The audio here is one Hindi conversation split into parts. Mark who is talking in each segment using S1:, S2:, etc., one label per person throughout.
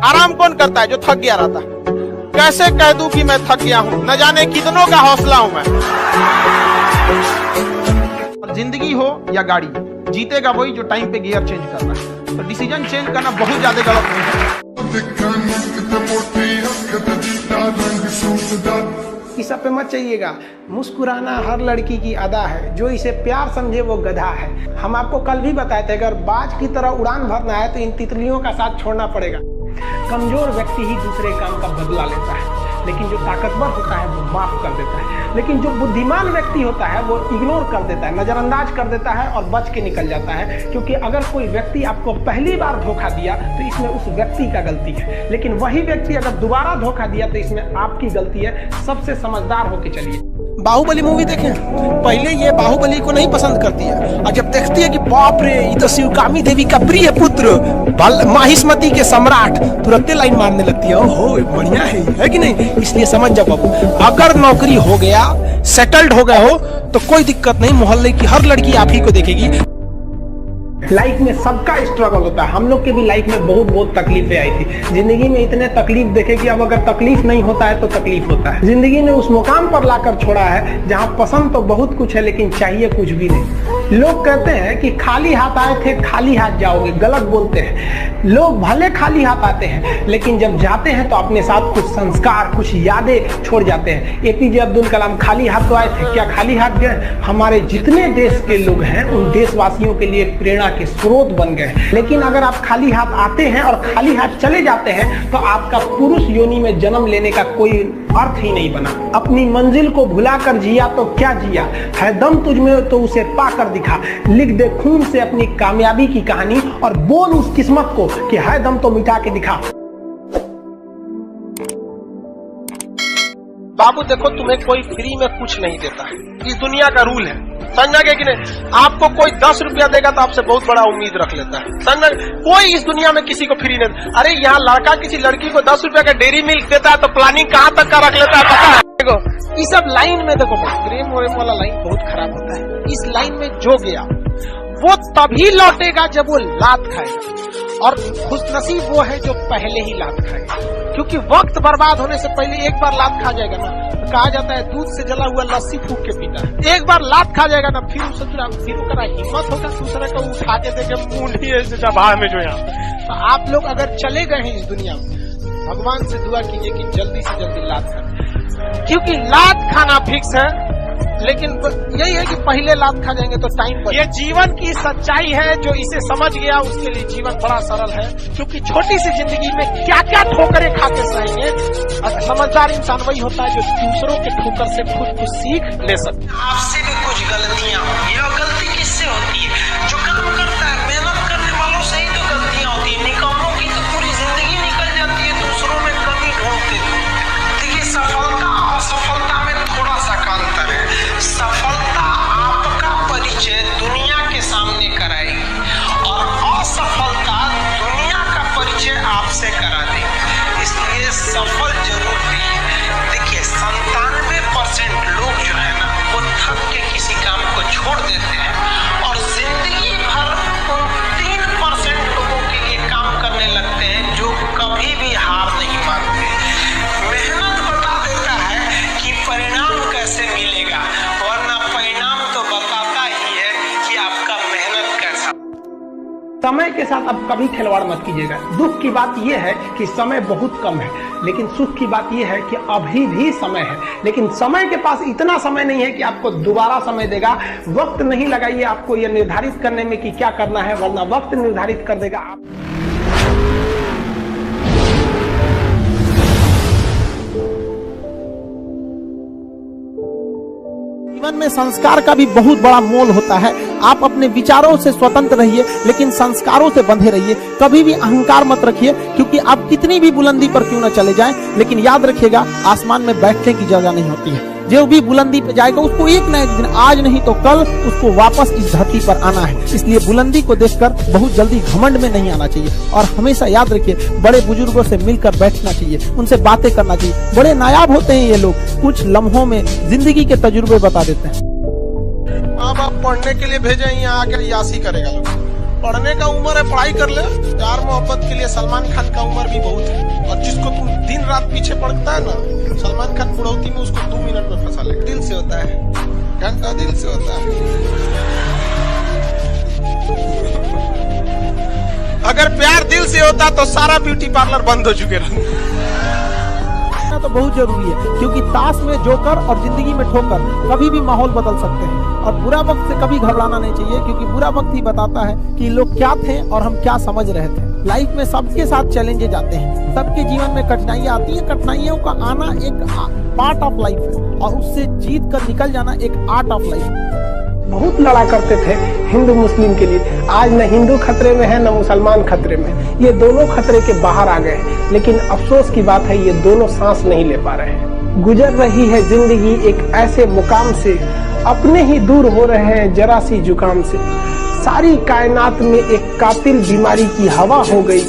S1: आराम कौन करता है? जो थक गया रहता है। कैसे कह दूं कि मैं थक गया हूं? न जाने कितनों का हौसला हूं मैं। जिंदगी हो या गाड़ी, जीतेगा वही जो टाइम पे गियर चेंज कर रहा है। तो डिसीजन चेंज करना बहुत ज्यादा गलत नहीं है।
S2: इस सब पे मत चाहिएगा। मुस्कुराना हर लड़की की अदा है, जो इसे प्यार समझे वो गधा है। हम आपको कल भी बताए थे, अगर बाज की तरह उड़ान भरना है तो इन तितलियों का साथ छोड़ना पड़ेगा। कमजोर व्यक्ति ही दूसरे काम का बदला लेता है, लेकिन जो ताकतवर होता है वो माफ कर देता है। लेकिन जो बुद्धिमान व्यक्ति होता है वो इग्नोर कर देता है, नजरअंदाज कर देता है और बच के निकल जाता है। क्योंकि अगर कोई व्यक्ति आपको पहली बार धोखा दिया तो इसमें उस व्यक्ति का गलती है, लेकिन वही व्यक्ति अगर दोबारा धोखा दिया तो इसमें आपकी गलती है। सबसे समझदार होके चलिए।
S3: बाहुबली मूवी देखें, पहले ये बाहुबली को नहीं पसंद करती है, और जब देखती है कि बाप रे ये तो शिवकामी देवी का प्रिय पुत्र माहिष्मती के सम्राट, तुरंत लाइन मारने लगती है। ओहो बढ़िया है कि नहीं? इसलिए समझ जाओ बाबू, अगर नौकरी हो गया, सेटल्ड हो गए हो तो कोई दिक्कत नहीं, मोहल्ले की हर लड़की आप ही को देखेगी।
S2: लाइफ में सबका स्ट्रगल होता है। हम लोग के भी लाइफ में बहुत बहुत तकलीफें आई थी। जिंदगी में इतने तकलीफ देखे कि अब अगर तकलीफ नहीं होता है तो तकलीफ होता है। जिंदगी ने उस मुकाम पर लाकर छोड़ा है जहां पसंद तो बहुत कुछ है लेकिन चाहिए कुछ भी नहीं। लोग कहते हैं कि खाली हाथ आए थे खाली हाथ जाओगे, गलत बोलते हैं। लोग भले खाली हाथ आते हैं लेकिन जब जाते हैं तो अपने साथ कुछ संस्कार, कुछ यादें छोड़ जाते हैं। एपीजे अब्दुल कलाम खाली हाथ तो आए थे, क्या खाली हाथ गए? हमारे जितने देश के लोग हैं उन देशवासियों के लिए प्रेरणा के स्रोत बन गए। लेकिन अगर आप खाली हाथ आते हैं और खाली हाथ चले जाते हैं तो आपका पुरुष योनि में जन्म लेने का कोई अर्थ ही नहीं बना। अपनी मंजिल को भुलाकर जिया तो क्या जिया, है दम तुझ में तो उसे पाकर दिखा। लिख दे खून से अपनी कामयाबी की कहानी और बोल उस किस्मत को कि है दम तो मिटा के दिखा।
S1: बाबू देखो, तुम्हें कोई फ्री में कुछ नहीं देता है, इस दुनिया का रूल है, समझा गया कि नहीं? आपको कोई 10 रुपया देगा तो आपसे बहुत बड़ा उम्मीद रख लेता है, समझा? कोई इस दुनिया में किसी को फ्री नहीं। अरे यहाँ लड़का किसी लड़की को 10 रुपया का डेयरी मिल्क देता है तो प्लानिंग कहाँ तक का रख लेता है पता है? देखो इस सब लाइन में, देखो प्रेम वाला लाइन बहुत खराब होता है। इस लाइन में जो गया वो तभी लौटेगा जब वो लात खाएगा, और खुशनसीब वो है जो पहले ही लात खाएगा। क्योंकि वक्त बर्बाद होने से पहले एक बार लात खा जाएगा ना, तो कहा जाता है दूध से जला हुआ लस्सी फूक के पीता है। एक बार लात खा जाएगा ना, फिर उसका हिम्मत होगा दूसरे को उठा के देखे मुंडी ऐसे दबा में जो यहाँ। तो आप लोग अगर चले गए हैं इस दुनिया में, भगवान से दुआ कीजिए कि जल्दी से जल्दी लात खाए, क्योंकि लात खाना फिक्स है। लेकिन यही है कि पहले लात खा जाएंगे तो टाइम पर। ये जीवन की सच्चाई है, जो इसे समझ गया उसके लिए जीवन बड़ा सरल है। क्योंकि छोटी सी जिंदगी में क्या क्या ठोकरें खा के सहेंगे। समझदार इंसान वही होता है जो दूसरों के ठोकर से खुद कुछ सीख ले सकते।
S3: आपसे भी कुछ गलतियां होती है, और गलती किससे होती है? जो काम करता है, मेहनत करने वालों से ही तो गलतियां होती है। निकम्मों की तो पूरी जिंदगी निकल जाती है दूसरों में कमी ढूंढते हुए। देखिए, सफलता और असफलता में थोड़ा सा अंतर है। सफलता आपका परिचय दुनिया के सामने कराएगी और असफलता दुनिया का परिचय आपसे करा देगी। इसलिए सफल जरूर रहिए। देखिए 97% लोग जो है ना, वो थक के किसी काम को छोड़ देते हैं, और जिंदगी भर उन 3% लोगों के लिए काम करने लगते हैं जो कभी भी हार नहीं मानते। मेहनत बता देता है कि परिणाम कैसे मिलेगा, वरना परिणाम तो बताता ही है कि आपका मेहनत कैसा।
S2: समय के साथ अब कभी खिलवाड़ मत कीजिएगा। दुख की बात यह है कि समय बहुत कम है, लेकिन सुख की बात यह है कि अभी भी समय है। लेकिन समय के पास इतना समय नहीं है कि आपको दोबारा समय देगा। वक्त नहीं लगाइए आपको यह निर्धारित करने में कि क्या करना है, वरना वक्त निर्धारित कर देगा। आप
S3: जीवन में संस्कार का भी बहुत बड़ा मोल होता है। आप अपने विचारों से स्वतंत्र रहिए, लेकिन संस्कारों से बंधे रहिए। कभी भी अहंकार मत रखिए, क्योंकि आप कितनी भी बुलंदी पर क्यों न चले जाएं, लेकिन याद रखिएगा आसमान में बैठने की जगह नहीं होती है। जो भी बुलंदी पे जाएगा उसको एक न एक दिन, आज नहीं तो कल, उसको वापस इस धरती पर आना है। इसलिए बुलंदी को देखकर बहुत जल्दी घमंड में नहीं आना चाहिए, और हमेशा याद रखिए बड़े बुजुर्गों से मिलकर बैठना चाहिए, उनसे बातें करना चाहिए। बड़े नायाब होते हैं ये लोग, कुछ लम्हों में जिंदगी के तजुर्बे बता देते हैं।
S1: अब आप पढ़ने के लिए भेजे, यहाँ आकर यासी करेगा लोग। पढ़ने का उम्र है, पढ़ाई कर ले। प्यार मोहब्बत के लिए सलमान खान का उम्र भी बहुत है, और जिसको तुम दिन रात पीछे पड़ता है ना, सलमान खान बुढ़ौती में उसको 2 मिनट में फंसा लेगा। दिल से होता है, घंटा दिल से होता है। अगर प्यार दिल से होता तो सारा ब्यूटी पार्लर बंद हो चुके रहते।
S4: तो बहुत जरूरी है, क्योंकि ताश में जोकर और जिंदगी में ठोकर कभी भी माहौल बदल सकते हैं। और बुरा वक्त से कभी घबराना नहीं चाहिए, क्योंकि बुरा वक्त ही बताता है कि लोग क्या थे और हम क्या समझ रहे थे। लाइफ में सबके साथ चैलेंजेस आते हैं, सबके जीवन में कठिनाइयां आती हैं। कठिनाइयों का आना एक पार्ट ऑफ लाइफ है, और उससे जीत कर निकल जाना एक आर्ट ऑफ लाइफ है।
S2: बहुत लड़ा करते थे हिंदू मुस्लिम के लिए। आज न हिंदू खतरे में है, न मुसलमान खतरे में। ये दोनों खतरे के बाहर आ गए, लेकिन अफसोस की बात है ये दोनों सांस नहीं ले पा रहे हैं। गुजर रही है जिंदगी एक ऐसे मुकाम से, अपने ही दूर हो रहे हैं जरा सी जुकाम से। सारी कायनात में एक कातिल बीमारी की हवा हो गई।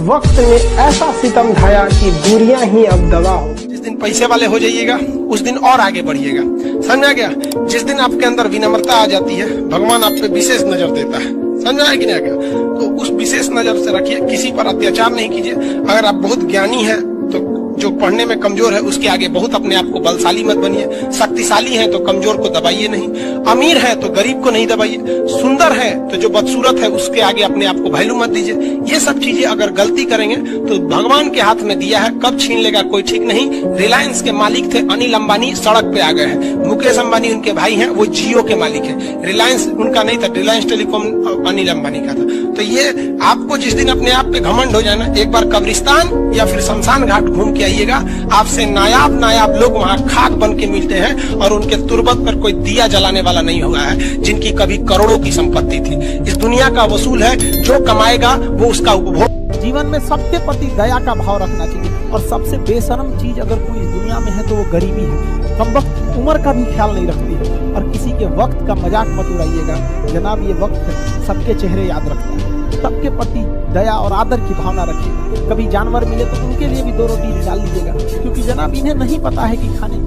S2: वक्त ने ऐसा सितम ढाया कि दूरियां ही अब दवा हो।
S1: जिस दिन पैसे वाले हो जाइएगा उस दिन और आगे बढ़िएगा, समझा गया। जिस दिन आपके अंदर विनम्रता आ जाती है, भगवान आप पे विशेष नजर देता है, समझा है कि नहीं गया। तो उस विशेष नजर से रखिए, किसी पर अत्याचार नहीं कीजिए। अगर आप बहुत ज्ञानी हैं तो जो पढ़ने में कमजोर है उसके आगे बहुत अपने आप को बलशाली मत बनिए। शक्तिशाली है तो कमजोर को दबाइए नहीं, अमीर है तो गरीब को नहीं दबाइए, सुंदर है तो जो बदसूरत है उसके आगे अपने आप को वैल्यू मत दीजिए। ये सब चीजें अगर गलती करेंगे तो भगवान के हाथ में दिया है, कब छीन लेगा कोई ठीक नहीं। रिलायंस के मालिक थे अनिल अंबानी, सड़क पे आ गए हैं। मुकेश अंबानी उनके भाई हैं, वो जियो के मालिक है। रिलायंस उनका नहीं था, रिलायंस टेलीकॉम अनिल अंबानी का था। तो ये आपको जिस दिन अपने आप पे घमंड हो जाए ना, एक बार कब्रिस्तान या फिर शमशान घाट घूम के आइएगा, आपसे नायाब लोग वहाँ खाक बन के मिलते हैं, और उनके तुरबत पर कोई दिया जलाने वाला नहीं हुआ है, जिनकी कभी करोड़ों की संपत्ति थी। इस दुनिया का वसूल है, जो कमाएगा वो उसका उपभोग।
S4: जीवन में सबके प्रति दया का भाव रखना चाहिए, और सबसे बेशर्म चीज अगर कोई इस दुनिया में है तो वो गरीबी है। कमबख्त उम्र का भी ख्याल नहीं रखती है, और किसी के वक्त का मजाक मत उड़ाइएगा। जनाब ये वक्त है, सबके चेहरे याद रखता है। सबके प्रति दया और आदर की भावना रखिए। कभी जानवर मिले तो उनके लिए भी 2 रोटी डाल लीजिएगा, क्योंकि जनाब इन्हें नहीं पता है कि खाने